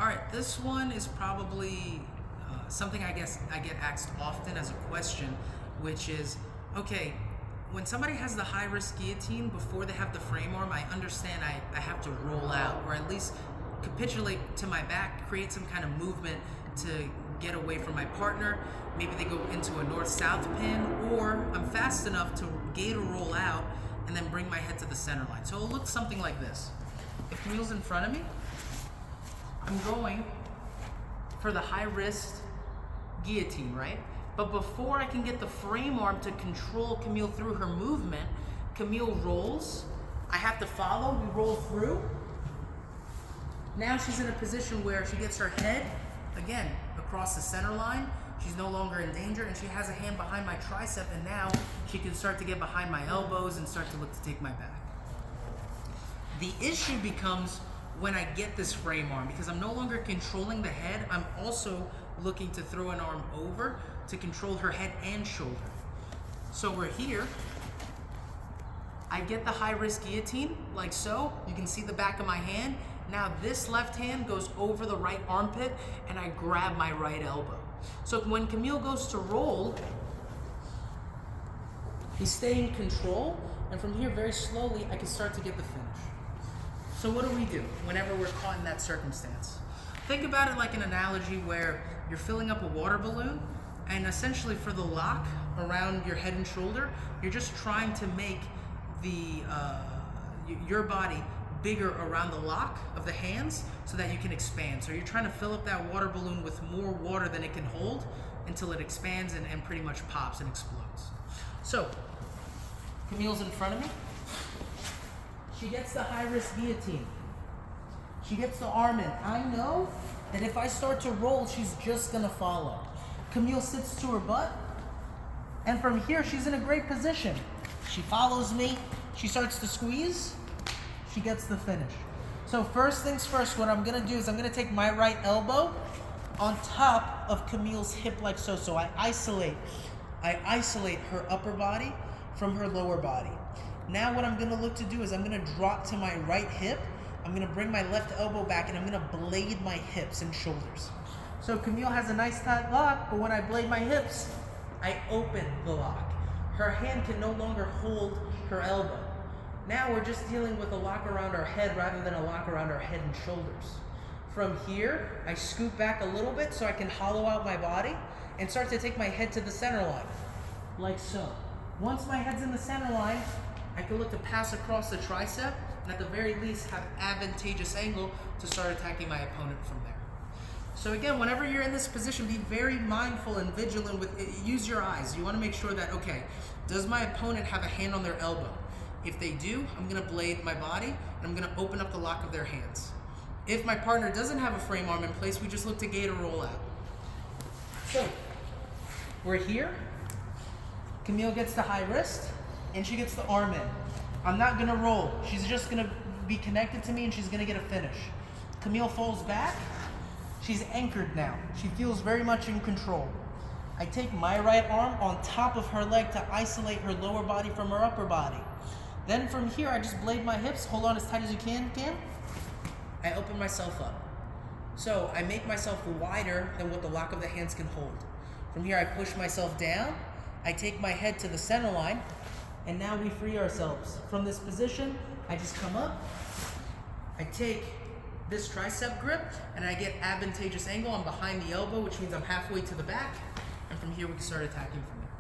All right, this one is probably something I guess I get asked often as a question, which is, okay, when somebody has the high risk guillotine before they have the frame arm, I understand I have to roll out or at least capitulate to my back, create some kind of movement to get away from my partner. Maybe they go into a north-south pin, or I'm fast enough to gate or roll out and then bring my head to the center line. So it'll look something like this. If Camille's in front of me, I'm going for the high risk guillotine, right? But before I can get the frame arm to control Camille through her movement, Camille rolls. I have to follow, we roll through. Now she's in a position where she gets her head, again, across the center line. She's no longer in danger, and she has a hand behind my tricep, and now she can start to get behind my elbows and start to look to take my back. The issue becomes when I get this frame arm, because I'm no longer controlling the head, I'm also looking to throw an arm over to control her head and shoulder. So we're here. I get the high risk guillotine, like so. You can see the back of my hand. Now this left hand goes over the right armpit and I grab my right elbow. So when Camille goes to roll, we stay in control, and from here very slowly I can start to get the finish. So what do we do whenever we're caught in that circumstance? Think about it like an analogy where you're filling up a water balloon, and essentially for the lock around your head and shoulder, you're just trying to make your body bigger around the lock of the hands so that you can expand. So you're trying to fill up that water balloon with more water than it can hold until it expands and pretty much pops and explodes. So Camille's in front of me. She gets the high risk guillotine. She gets the arm in. I know that if I start to roll, she's just gonna follow. Camille sits to her butt, and from here she's in a great position. She follows me, she starts to squeeze, she gets the finish. So first things first, what I'm gonna do is I'm gonna take my right elbow on top of Camille's hip like so. So I isolate her upper body from her lower body. Now what I'm gonna look to do is I'm gonna drop to my right hip, I'm gonna bring my left elbow back, and I'm gonna blade my hips and shoulders. So Camille has a nice tight lock, but when I blade my hips, I open the lock. Her hand can no longer hold her elbow. Now we're just dealing with a lock around our head rather than a lock around our head and shoulders. From here, I scoot back a little bit so I can hollow out my body and start to take my head to the center line, like so. Once my head's in the center line, I can look to pass across the tricep, and at the very least have advantageous angle to start attacking my opponent from there. So again, whenever you're in this position, be very mindful and vigilant with it. Use your eyes. You want to make sure that, okay, does my opponent have a hand on their elbow? If they do, I'm gonna blade my body and I'm gonna open up the lock of their hands. If my partner doesn't have a frame arm in place, we just look to gate or roll out. So we're here. Camille gets the high wrist and she gets the arm in. I'm not gonna roll. She's just gonna be connected to me and she's gonna get a finish. Camille falls back. She's anchored now. She feels very much in control. I take my right arm on top of her leg to isolate her lower body from her upper body. Then from here, I just blade my hips, hold on as tight as you can. I open myself up. So I make myself wider than what the lock of the hands can hold. From here, I push myself down. I take my head to the center line, and now we free ourselves. From this position, I just come up, I take this tricep grip, and I get advantageous angle. I'm behind the elbow, which means I'm halfway to the back, and from here we can start attacking from there.